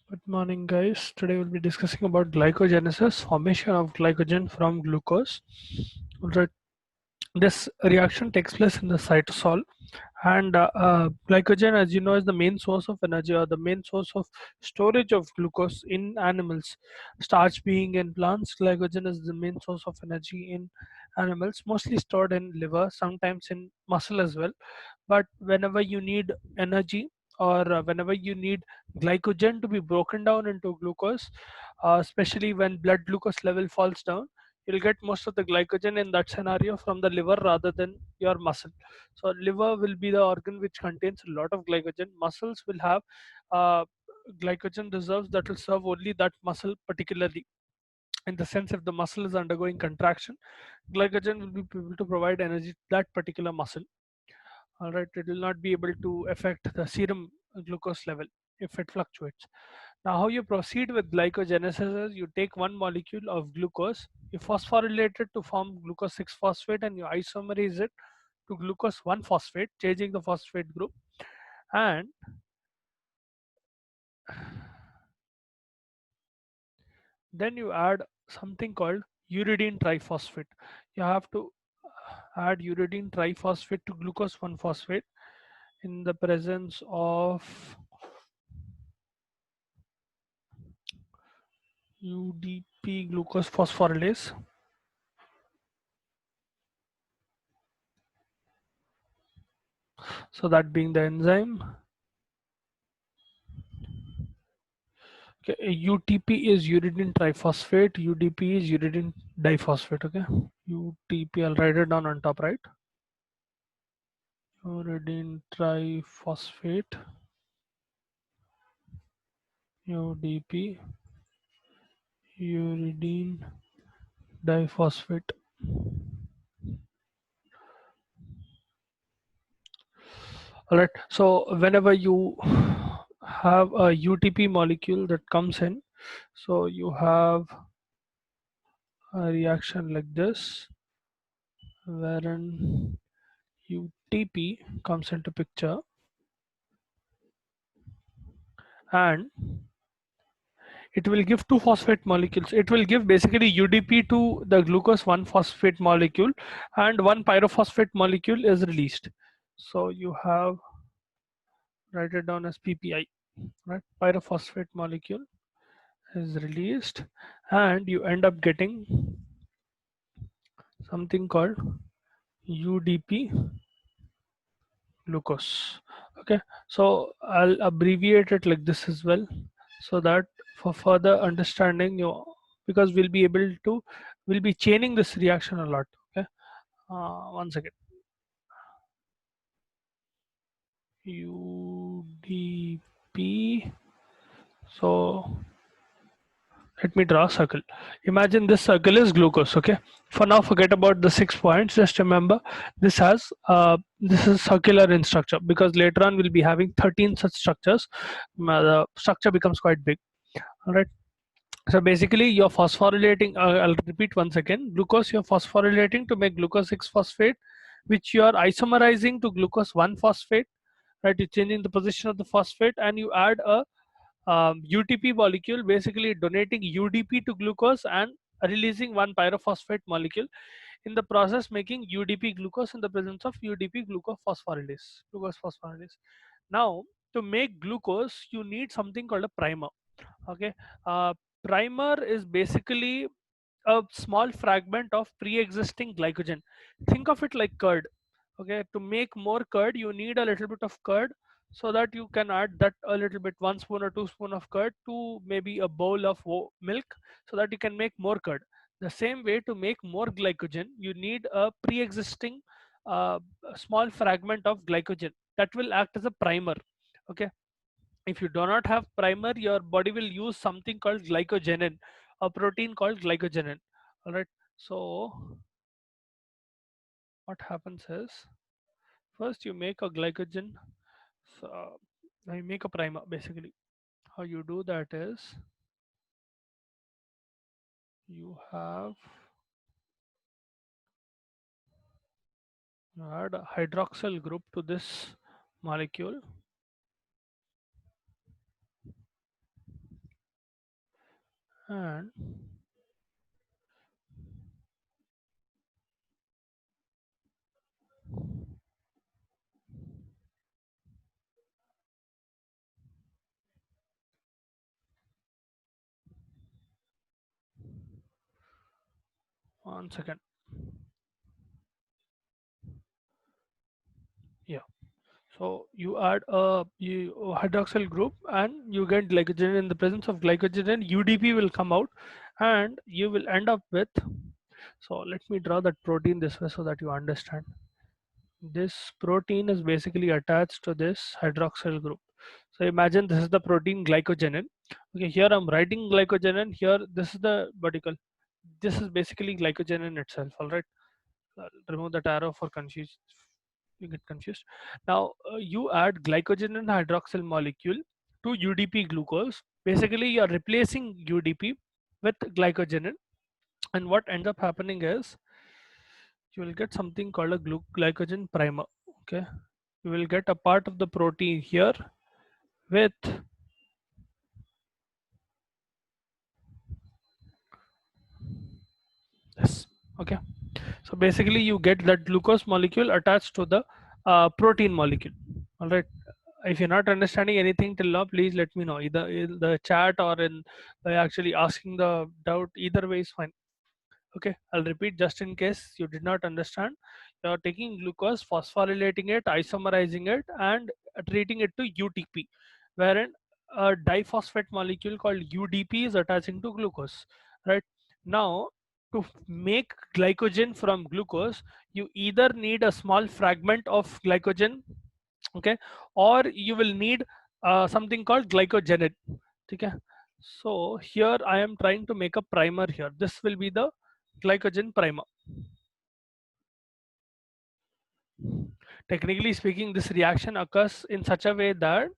Good morning, guys. Today we'll be discussing about glycogenesis, formation of glycogen from glucose. Alright, this reaction takes place in the cytosol, and glycogen, as you know, is the main source of energy or the main source of storage of glucose in animals. Starch being in plants, glycogen is the main source of energy in animals, mostly stored in liver, sometimes in muscle as well. But whenever you need energy, or whenever you need glycogen to be broken down into glucose, especially when blood glucose level falls down, you'll get most of the glycogen in that scenario from the liver rather than your muscle. So liver will be the organ which contains a lot of glycogen. Muscles will have uh, glycogen reserves that will serve only that muscle particularly. In the sense, if the muscle is undergoing contraction, glycogen will be able to provide energy to that particular muscle. All right, it will not be able to affect the serum glucose level if it fluctuates. Now, how you proceed with glycogenesis is you take one molecule of glucose, you phosphorylate it to form glucose 6 phosphate, and you isomerize it to glucose 1 phosphate, changing the phosphate group, and then you add something called uridine triphosphate. You have to add uridine triphosphate to glucose 1 phosphate in the presence of UDP glucose phosphorylase. So that being the enzyme. Okay, UTP is uridine triphosphate, UDP is uridine diphosphate. Okay, UTP, I'll write it down on top, right? Uridine triphosphate, UDP, uridine diphosphate. All right, so whenever you have a UTP molecule that comes in, so you have a reaction like this, wherein UTP comes into picture, and it will give two phosphate molecules. It will give basically UDP to the glucose 1 phosphate molecule, and one pyrophosphate molecule is released. So you have, write it down as PPI, right? Pyrophosphate molecule is released, and you end up getting something called UDP glucose. Okay, so I'll abbreviate it like this as well, so that for further understanding, you, because we'll be chaining this reaction a lot. Okay, one second. UDP. So let me draw a circle. Imagine this circle is glucose. Okay, for now forget about the 6 points. Just remember this is circular in structure, because later on we'll be having 13 such structures. The structure becomes quite big. All right, so basically you're phosphorylating, I'll repeat once again, glucose you're phosphorylating to make glucose 6 phosphate, which you are isomerizing to glucose 1 phosphate, right? You're changing the position of the phosphate, and you add a UTP molecule, basically donating UDP to glucose and releasing one pyrophosphate molecule, in the process making UDP glucose in the presence of UDP glucose phosphorylase. Now, to make glucose, you need something called a primer. Okay, uh, primer is basically a small fragment of pre-existing glycogen. Think of it like curd. Okay, to make more curd, you need a little bit of curd, so that you can add that a little bit, 1 spoon or 2 spoon of curd to maybe a bowl of milk, so that you can make more curd. The same way, to make more glycogen, you need a pre-existing uh, small fragment of glycogen that will act as a primer. Okay, if you do not have primer, your body will use something called glycogenin, a protein called glycogenin. All right, so what happens is, first you make a glycogen, so you make a primer. Basically, how you do that is, you have, you add a hydroxyl group to this molecule, And 1 second. Yeah. So you add a hydroxyl group and you get glycogen. In the presence of glycogen, UDP will come out and you will end up with. So let me draw that protein this way so that you understand. This protein is basically attached to this hydroxyl group. So imagine this is the protein glycogenin. Okay, here I'm writing glycogenin. Here this is the vertical. This is basically glycogenin itself. All right. Remove that arrow for confuse. You get confused. Now you add glycogenin hydroxyl molecule to UDP glucose. Basically, you are replacing UDP with glycogenin, and what ends up happening is you will get something called a glycogen primer. Okay, you will get a part of the protein here with this. Okay, so basically you get that glucose molecule attached to the protein molecule. All right, if you're not understanding anything till now, please let me know either in the chat or in by actually asking the doubt. Either way is fine. Okay, I'll repeat just in case you did not understand. You're taking glucose, phosphorylating it, isomerizing it, and treating it to UTP, wherein a diphosphate molecule called UDP is attaching to glucose. Right now, to make glycogen from glucose, you either need a small fragment of glycogen, okay, or you will need something called glycogenate. Okay, so here I am trying to make a primer here. This will be the glycogen primer. Technically speaking, this reaction occurs in such a way that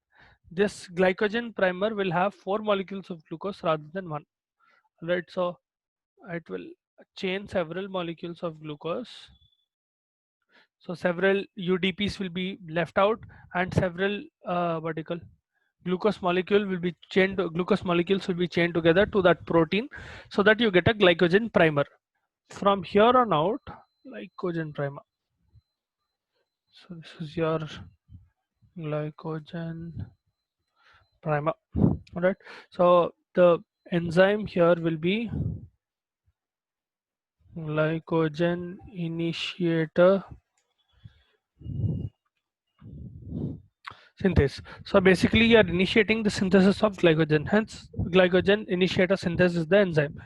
this glycogen primer will have 4 molecules of glucose rather than one. Right, so it will chain several molecules of glucose. So several UDPs will be left out, and several what do you call glucose molecule will be chained. Glucose molecules will be chained together to that protein, so that you get a glycogen primer. From here on out, glycogen primer. So this is your glycogen primer. All right. So the enzyme here will be glycogen initiator synthase. So basically, you are initiating the synthesis of glycogen. Hence, glycogen initiator synthesis is the enzyme,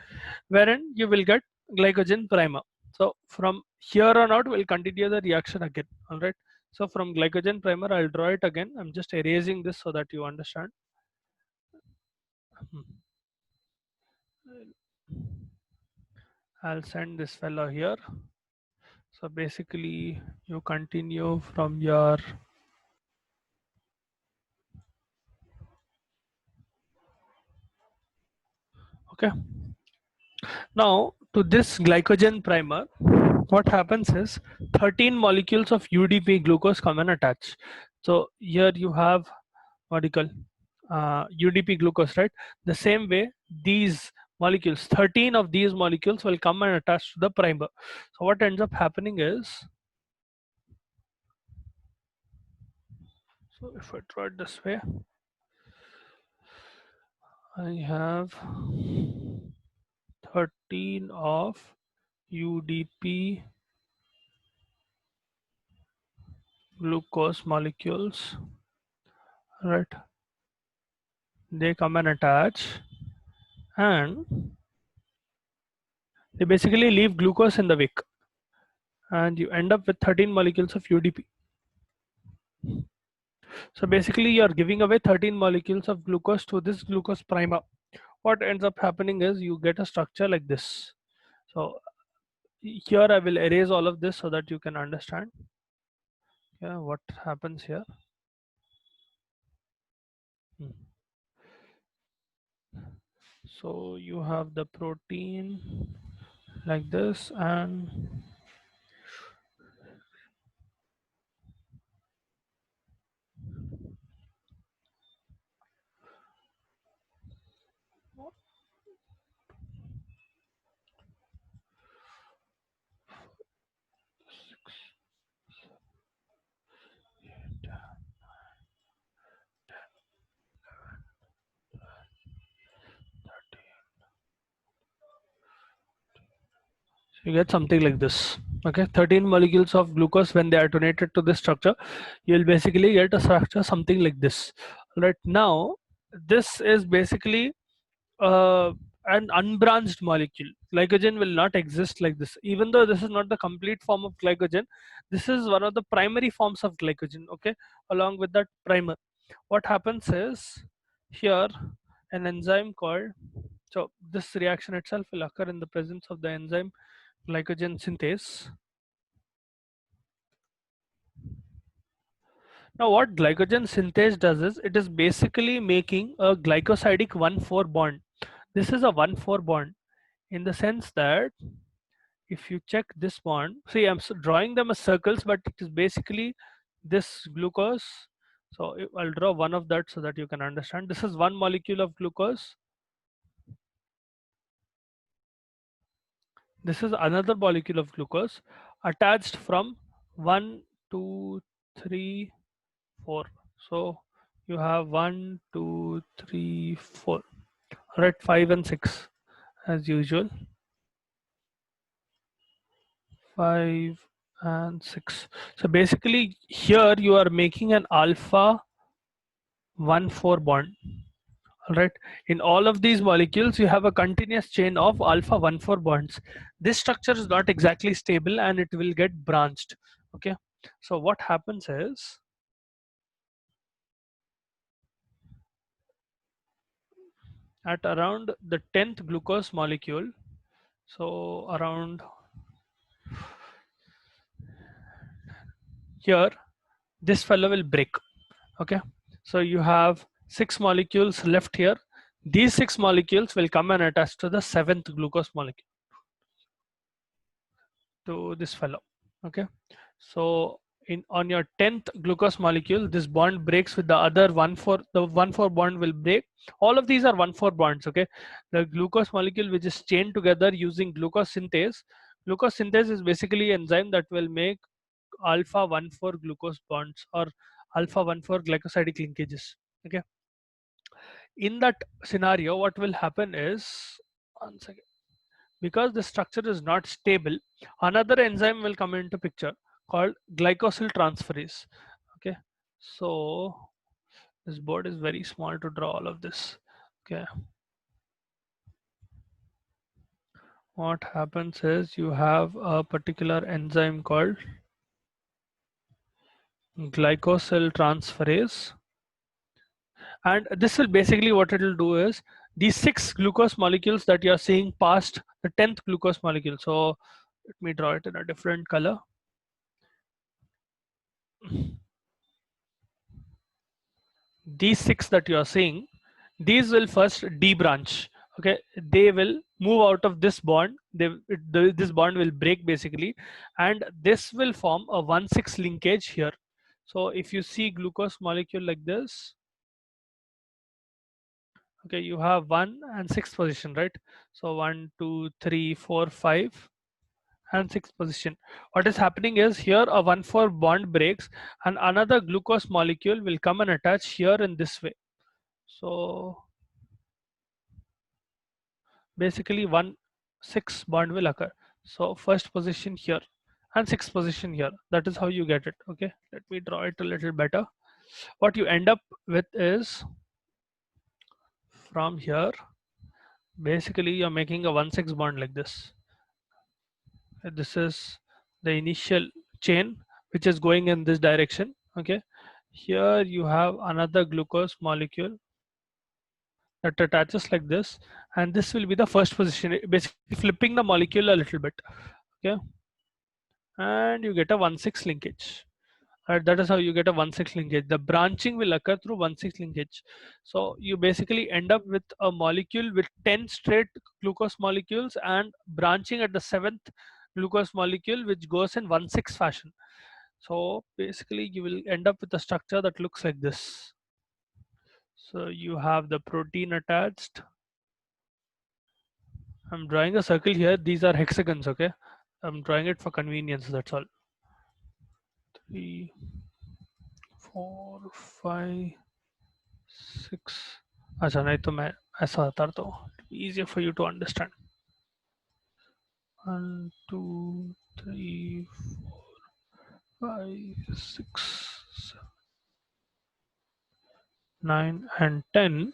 wherein you will get glycogen primer. So from here on out, we'll continue the reaction again. All right. So from glycogen primer, I'll draw it again. I'm just erasing this so that you understand. Hmm. I'll send this fellow here. So basically, you continue from your. Okay. Now to this glycogen primer, what happens is 13 molecules of UDP glucose come and attach. So here you have what you call UDP glucose, right? The same way these molecules, 13 of these molecules will come and attach to the primer. So what ends up happening is, so if I draw it this way, I have 13 of UDP glucose molecules, right? They come and attach, and they basically leave glucose in the wake, and you end up with 13 molecules of UDP. So basically you are giving away 13 molecules of glucose to this glucose primer. What ends up happening is you get a structure like this. So here I will erase all of this so that you can understand, yeah, what happens here. Hmm. So you have the protein like this, and you get something like this. Okay, 13 molecules of glucose, when they are donated to this structure, you'll basically get a structure something like this. Right now, this is basically uh, an unbranched molecule. Glycogen will not exist like this. Even though this is not the complete form of glycogen, this is one of the primary forms of glycogen. Okay, along with that primer, what happens is here an enzyme called, so this reaction itself will occur in the presence of the enzyme glycogen synthase. Now what glycogen synthase does is, it is basically making a glycosidic 1,4 bond. This is a 1,4 bond in the sense that if you check this bond, see I'm drawing them as circles, but it is basically this glucose. So I'll draw one of that so that you can understand. This is one molecule of glucose. This is another molecule of glucose attached from 1, 2, 3, 4. So you have 1, 2, 3, 4. Right, 5 and 6 as usual. 5 and 6. So basically here you are making an alpha 1,4 bond. Alright, in all of these molecules you have a continuous chain of alpha 1,4 bonds. This structure is not exactly stable and it will get branched. Okay, so what happens is, at around the 10th glucose molecule, so around here, this fellow will break. Okay, so you have 6 molecules left here. These 6 molecules will come and attach to the 7th glucose molecule, to this fellow. Okay, so in on your 10th glucose molecule, this bond breaks with the other 1,4. The 1,4 bond will break. All of these are 1,4 bonds. Okay, the glucose molecule which is chained together using glucose synthase. Glucose synthase is basically an enzyme that will make alpha 1,4 glucose bonds, or alpha 1,4 glycosidic linkages. Okay, in that scenario what will happen is, one second, because the structure is not stable, another enzyme will come into picture called glycosyl transferase. Okay, so this board is very small to draw all of this. Okay, what happens is you have a particular enzyme called glycosyl transferase, and this will basically, what it will do is, these 6 glucose molecules that you are seeing past the 10th glucose molecule. So let me draw it in a different color. These 6 that you are seeing, these will first debranch. Okay, they will move out of this bond. This bond will break basically, and this will form a 1,6 linkage here. So if you see glucose molecule like this, okay, you have 1 and 6th position, right? So 1, 2, 3, 4, 5 and 6th position. What is happening is, here a 1,4 bond breaks and another glucose molecule will come and attach here in this way. So basically 1,6 bond will occur. So first position here and 6th position here. That is how you get it. Okay, let me draw it a little better. What you end up with is, from here, basically you're making a 1,6 bond like this. This is the initial chain which is going in this direction. Okay, here you have another glucose molecule that attaches like this, and this will be the first position, basically flipping the molecule a little bit. Okay, and you get a 1,6 linkage. Right, that is how you get a 1,6 linkage. The branching will occur through 1,6 linkage. So you basically end up with a molecule with 10 straight glucose molecules and branching at the 7th glucose molecule, which goes in 1,6 fashion. So basically you will end up with a structure that looks like this. So you have the protein attached. I'm drawing a circle here. These are hexagons. Okay, I'm drawing it for convenience, that's all. 3, 4, 5, 6. अच्छा, नहीं तो मैं ऐसा उतारता हूँ, easier for you to understand. 1, 2, 3, 5, 6, 7, 9, and 10.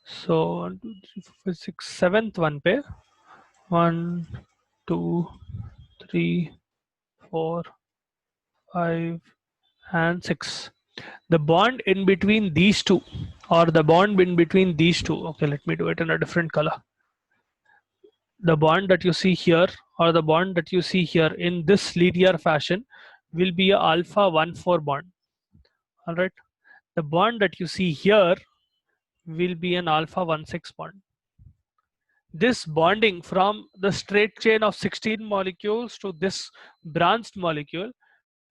So 1, 2, 3, 4, 5, 6, seventh one पे 1, 2, 3, 4, 5, and 6. The bond in between these two, or the bond in between these two, okay, let me do it in a different color. The bond that you see here, or the bond that you see here in this linear fashion, will be a alpha 1 4 bond. All right. The bond that you see here will be an alpha 1 6 bond. This bonding from the straight chain of 16 molecules to this branched molecule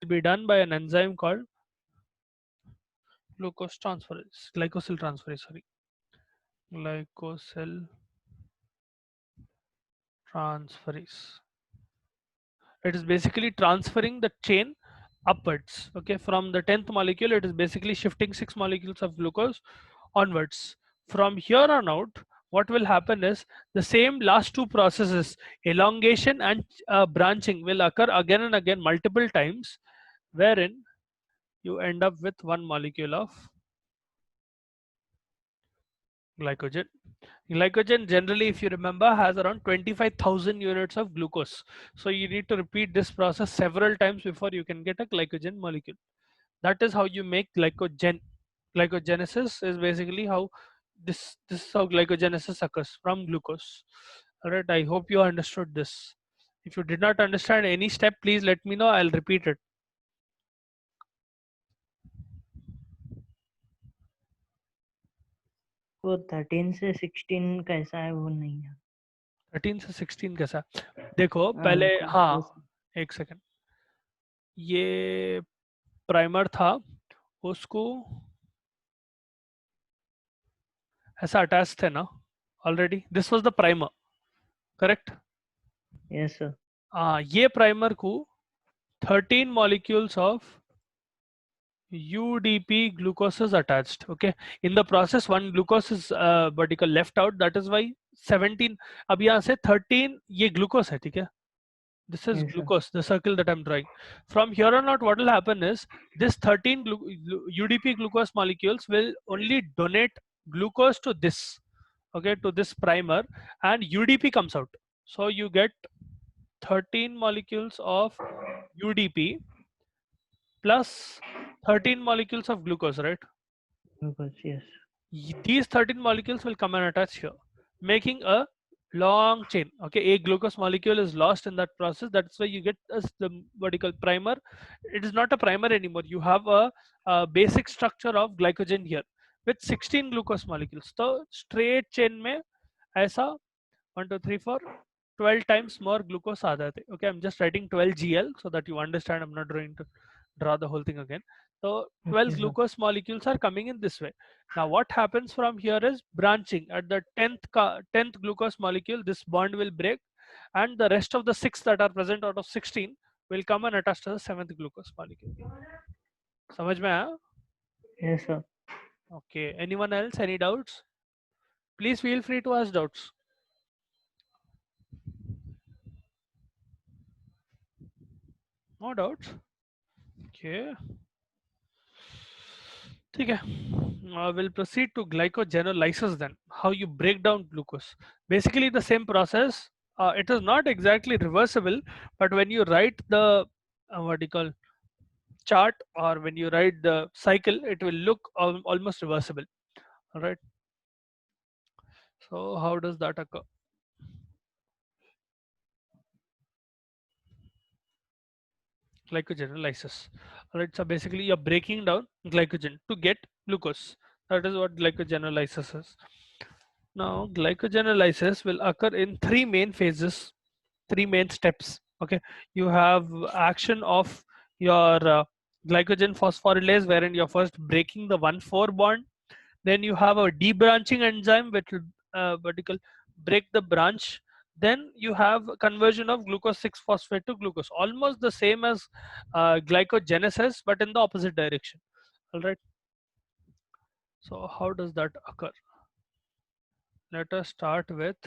will be done by an enzyme called glycosyl transferase, sorry, glycosyl transferase. It is basically transferring the chain upwards. Okay, from the 10th molecule, it is basically shifting 6 molecules of glucose onwards. From here on out, what will happen is the same last two processes, elongation and branching, will occur again and again multiple times, wherein you end up with one molecule of glycogen. Glycogen generally, if you remember, has around 25,000 units of glucose. So you need to repeat this process several times before you can get a glycogen molecule. That is how you make glycogen. Glycogenesis is basically how this is how glycogenesis occurs from glucose. All right, I hope you understood this. If you did not understand any step, please let me know. I'll repeat it. वो 13 से 16 कैसा है वो नहीं है 13 से 16 कैसा? देखो हाँ, पहले, हाँ, उस एक सेकंड। ये प्राइमर था, उसको ऐसा अटैच थे ना already, this was the primer, correct? Yes sir हाँ, ये प्राइमर को 13 molecules of UDP glucose is attached. Okay, in the process one glucose is vertical left out, that is why 17, अब यहाँ से 13 ये glucose है, ठीक है? This is yes sir glucose, the circle that I'm drawing. From here on out, what will happen is this 13 UDP glucose molecules will only donate glucose to this, okay, to this primer, and UDP comes out. So you get 13 molecules of UDP plus 13 molecules of glucose, right? Glucose yes These 13 molecules will come and attach here, making a long chain. Okay, a glucose molecule is lost in that process. That's why you get the vertical primer. It is not a primer anymore. You have a basic structure of glycogen here with 16 glucose molecules. So straight chain में ऐसा 1 2 3 4 12 times more glucose आ जाते. Okay, I'm just writing 12 GL so that you understand. I'm not trying to draw the whole thing again. So 12 okay sir glucose molecules are coming in this way. Now what happens from here is branching. At the 10th glucose molecule, this bond will break, and the rest of the 6 that are present out of 16 will come and attach to the 7th glucose molecule. समझ में आया? Yes sir Okay, anyone else, any doubts? Please feel free to ask doubts. No doubts? Okay, ठीक है. We'll proceed to glycogenolysis then. How you break down glucose. Basically the same process. It is not exactly reversible, but when you write the what do you call chart, or when you write the cycle, it will look almost reversible. All right. So how does that occur? Glycogenolysis. All right. So basically you're breaking down glycogen to get glucose. That is what glycogenolysis is. Now, glycogenolysis will occur in three main phases, three main steps. Okay, you have action of your glycogen phosphorylase, wherein you're first breaking the 1,4 bond. Then you have a debranching enzyme, which will vertical break the branch. Then you have conversion of glucose 6 phosphate to glucose, almost the same as glycogenesis, but in the opposite direction. All right. So how does that occur? Let us start with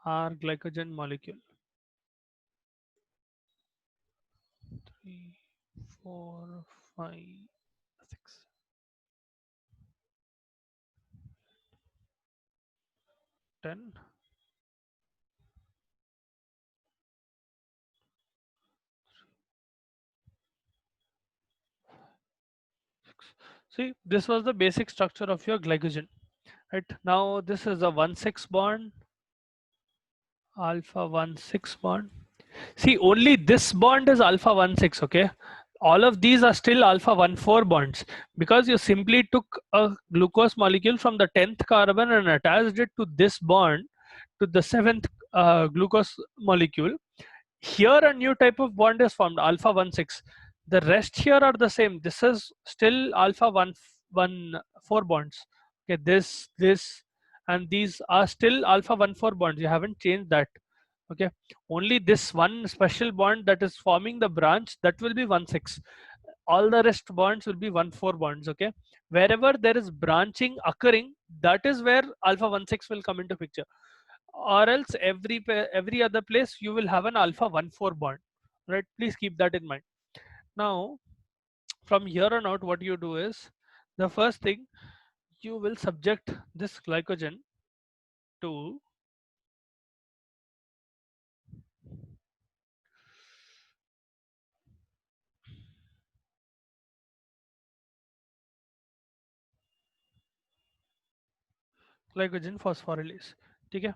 our glycogen molecule. 3, 4, 5, 6, 10. See, this was the basic structure of your glycogen. Right now, this is a 1,6 bond, alpha 1,6 bond. See, only this bond is alpha 1,6. Okay, all of these are still alpha 1,4 bonds because you simply took a glucose molecule from the 10th carbon and attached it to this bond to the 7th glucose molecule. Here a new type of bond is formed, alpha 1,6. The rest here are the same. This is still alpha 1,4 bonds. Okay, this and these are still alpha 1,4 bonds. You haven't changed that. Okay, only this one special bond that is forming the branch, that will be 1,6. All the rest bonds will be 1,4 bonds. Okay, wherever there is branching occurring, that is where alpha 1,6 will come into picture, or else every other place you will have an alpha 1,4 bond. Right, please keep that in mind. Now from here on out, what you do is, the first thing, you will subject this glycogen to glycogen phosphorylase. Okay,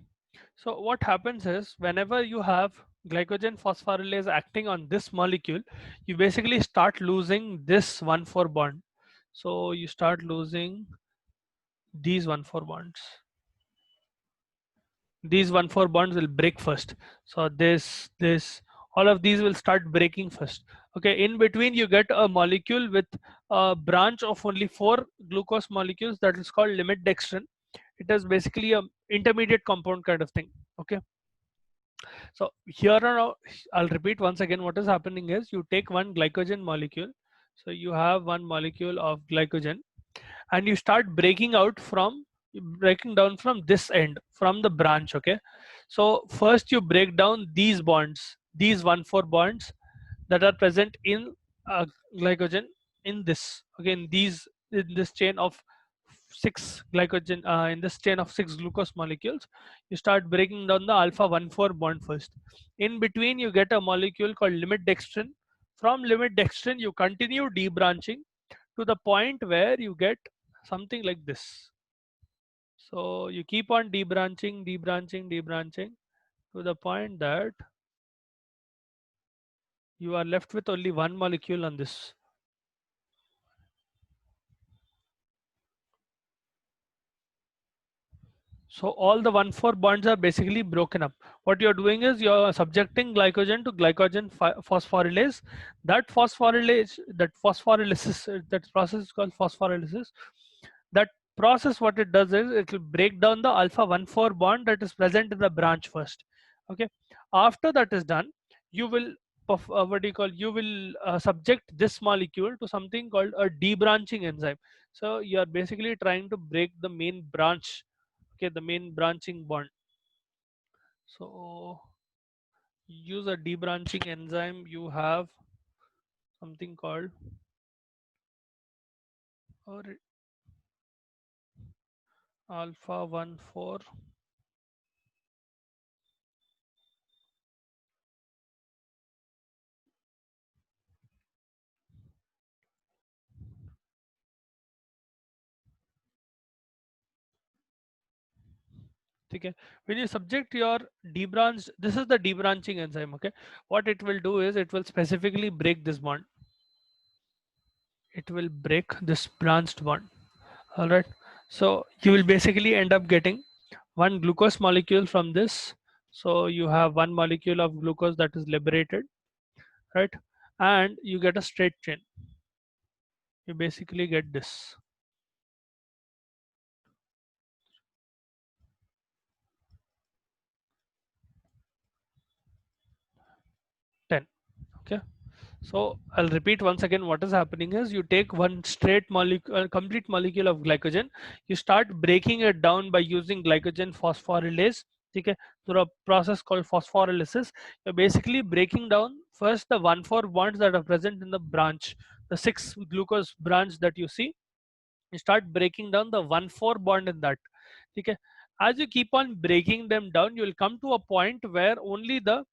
so what happens is, whenever you have glycogen phosphorylase acting on this molecule, you basically start losing this 1,4 bond. So you start losing these 1,4 bonds. These 1,4 bonds will break first. So this all of these will start breaking first. Okay, in between you get a molecule with a branch of only 4 glucose molecules, that is called limit dextrin. It is basically a intermediate compound kind of thing. Okay, so here on, I'll repeat once again, what is happening is, you take one glycogen molecule. So you have one molecule of glycogen and you start breaking down from this end, from the branch. Okay, so first you break down these bonds, these 1,4 bonds that are present in glycogen, in this, okay, in this chain of 6 glycogen, in this chain of 6 glucose molecules, you start breaking down the alpha 1,4 bond first. In between you get a molecule called limit dextrin. From limit dextrin you continue debranching to the point where you get something like this. So you keep on debranching to the point that you are left with only one molecule on this. So all the 1,4 bonds are basically broken up. What you're doing is, you're subjecting glycogen to glycogen phosphorylase. That phosphorylysis, that process is called phosphorylysis. That process, what it does is, it will break down the alpha 1,4 bond that is present in the branch first. Okay, after that is done, you will what do you call, you will subject this molecule to something called a debranching enzyme. So you are basically trying to break the main branch. Okay, the main branching bond. So use a debranching enzyme. You have something called or alpha 1,4. Okay, when you subject your debranched, this is the debranching enzyme. Okay, what it will do is, it will specifically break this bond. It will break this branched bond. All right, so you will basically end up getting one glucose molecule from this. So you have one molecule of glucose that is liberated, right, and you get a straight chain. You basically get this. Ten. Okay, so I'll repeat once again, what is happening is, you take one straight molecule, complete molecule of glycogen, you start breaking it down by using glycogen phosphorylase. ठीक है, through a process called phosphorylasis. You're basically breaking down first the 1,4 bonds that are present in the branch, the 6 glucose branch that you see. You start breaking down the 1,4 bond in that. Okay, as you keep on breaking them down, you will come to a point where only the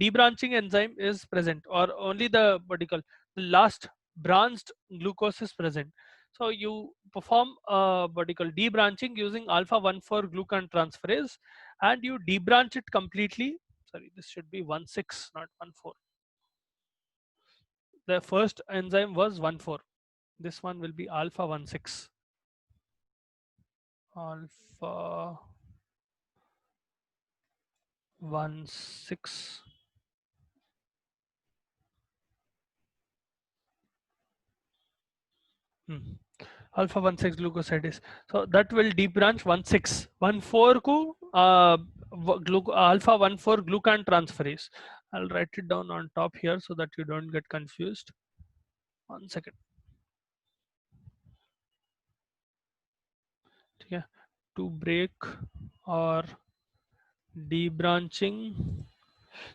debranching enzyme is present, or only the vertical, the last branched glucose is present. So you perform vertical debranching using alpha 1,4 glucan transferase, and you debranch it completely. Sorry, this should be 1,6, not 1,4. The first enzyme was 1,4. This one will be alpha 1,6. Alpha 1,6. Alpha 1,6 glucosidase. So that will deep branch 1,6. 1,4 को alpha 1,4 glucan transferase. I'll write it down on top here so that you don't get confused. 1 second. Okay. To break or debranching.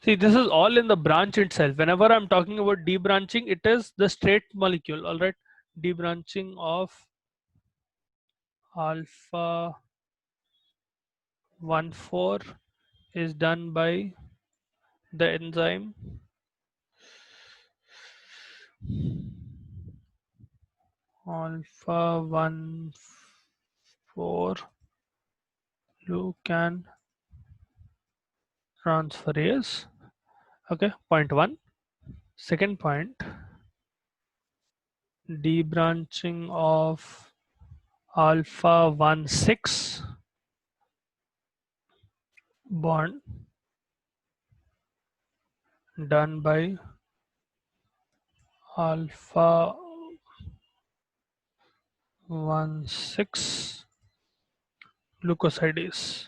See, this is all in the branch itself. Whenever I'm talking about debranching, it is the straight molecule. All right. Debranching of alpha 1,4 is done by the enzyme alpha 1,4 glucan transferase. Okay, point one. Second point, debranching of alpha 1,6 bond done by alpha 1,6 glucosidase.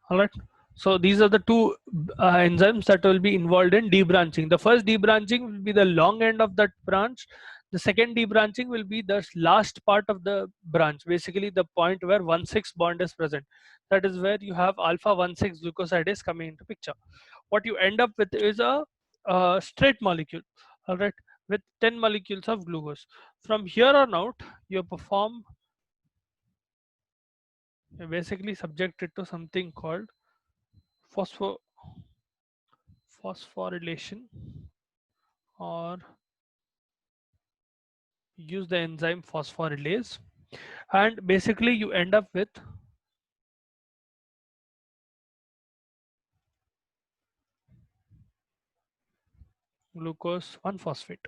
All right. So these are the two enzymes that will be involved in debranching. The first debranching will be the long end of that branch. The second debranching will be the last part of the branch, basically the point where 1,6 bond is present. That is where you have alpha 1,6 glucosidase coming into picture. What you end up with is a straight molecule, all right, with 10 molecules of glucose. From here on out, you perform, you basically subject it to something called phosphorylation, or use the enzyme phosphorylase, and basically you end up with glucose 1-phosphate.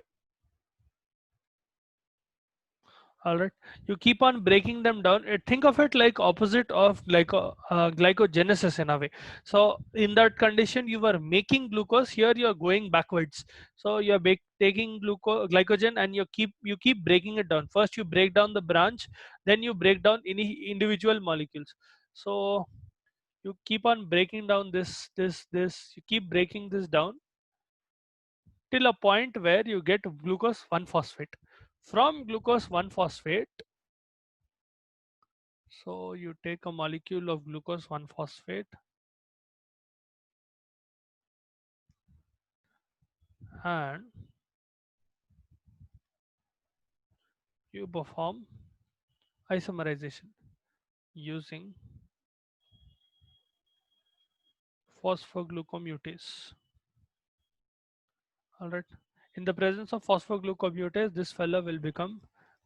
All right, you keep on breaking them down. Think of it like opposite of glycogenesis in a way. So in that condition, you were making glucose. Here you are going backwards. So you are taking glycogen, and you keep breaking it down. First you break down the branch, then you break down any individual molecules. So you keep on breaking down this. You keep breaking this down till a point where you get glucose 1-phosphate. From glucose 1-phosphate, so you take a molecule of glucose 1-phosphate and you perform isomerization using phosphoglucomutase. All right. In the presence of phosphoglucomutase, this fellow will become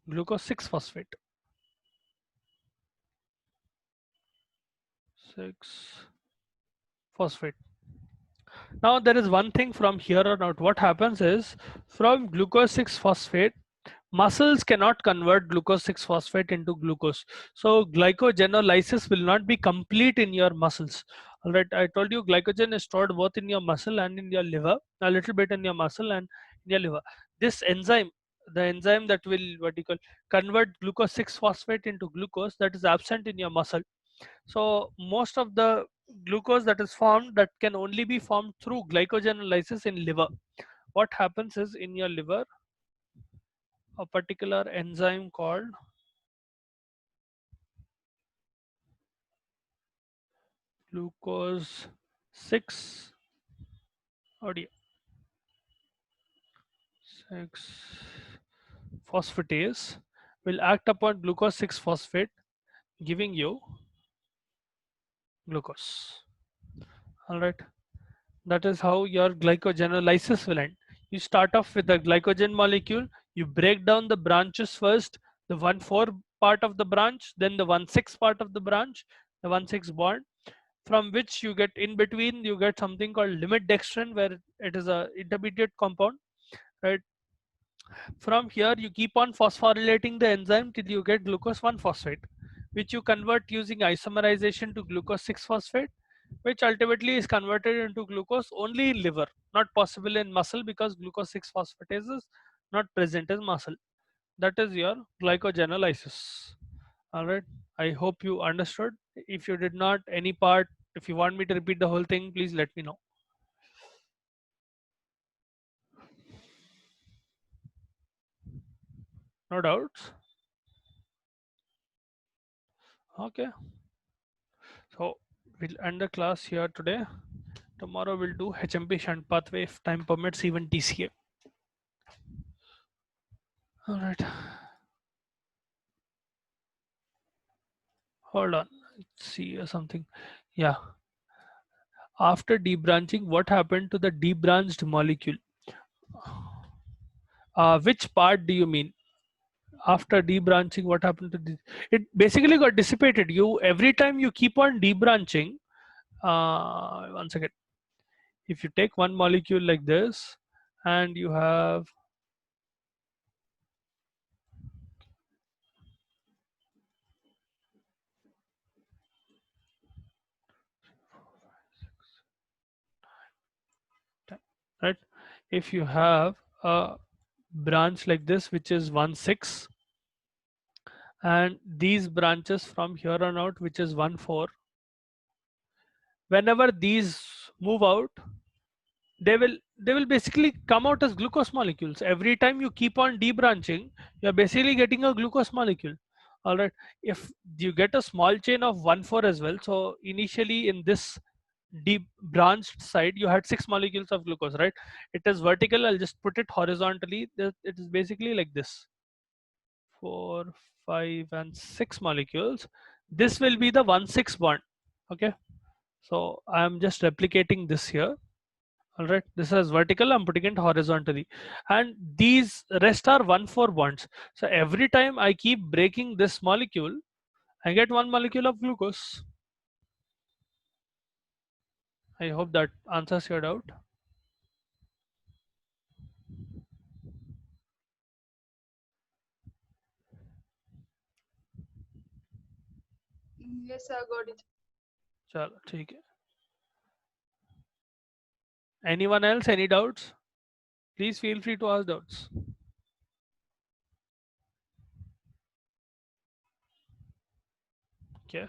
glucose 6-phosphate. 6-phosphate. Now there is one thing from here on out. What happens is, from glucose 6-phosphate, muscles cannot convert glucose 6-phosphate into glucose. So glycogenolysis will not be complete in your muscles. All right, I told you glycogen is stored both in your muscle and in your liver, a little bit in your muscle and in your liver. This enzyme, the enzyme that will what you call convert glucose 6-phosphate into glucose, that is absent in your muscle. So most of the glucose that is formed, that can only be formed through glycogenolysis in liver. What happens is, in your liver, a particular enzyme called glucose 6 ODI 6 phosphatase will act upon glucose 6 phosphate, giving you glucose. All right, that is how your glycogenolysis will end. You start off with the glycogen molecule, you break down the branches first, the 1,4 part of the branch, then the 1,6 part of the branch, the 1,6 bond, from which you get in between, you get something called limit dextrin, where it is a intermediate compound, right? From here you keep on phosphorylating the enzyme till you get glucose 1 phosphate, which you convert using isomerization to glucose 6 phosphate, which ultimately is converted into glucose only in liver, not possible in muscle because glucose 6 phosphatase is not present in muscle. That is your glycogenolysis. All right, I hope you understood. If you did not, any part, if you want me to repeat the whole thing, please let me know. No doubts? Okay, so we'll end the class here today. Tomorrow we'll do HMP shunt pathway if time permits, even TCA. All right, hold on. Let's see something. Yeah, after debranching, what happened to the debranched molecule? Which part do you mean? After debranching, what happened to the? It basically got dissipated. You every time you keep on debranching. One second. If you take one molecule like this, and you have right, if you have a branch like this, which is 1,6, and these branches from here on out, which is 1,4, whenever these move out, they will basically come out as glucose molecules. Every time you keep on debranching, you're basically getting a glucose molecule. All right, if you get a small chain of 1,4 as well, so initially in this deep branched side you had 6 molecules of glucose, right? It is vertical, I'll just put it horizontally. It is basically like this: 4, 5 and 6 molecules. This will be the 1,6 bond. Okay, so I am just replicating this here. All right, this is vertical, I'm putting it horizontally, and these rest are 1,4 bonds. So every time I keep breaking this molecule, I get one molecule of glucose. I hope that answers your doubt. Yes, I got it. Chalo, theek hai. Anyone else, any doubts? Please feel free to ask doubts. Okay.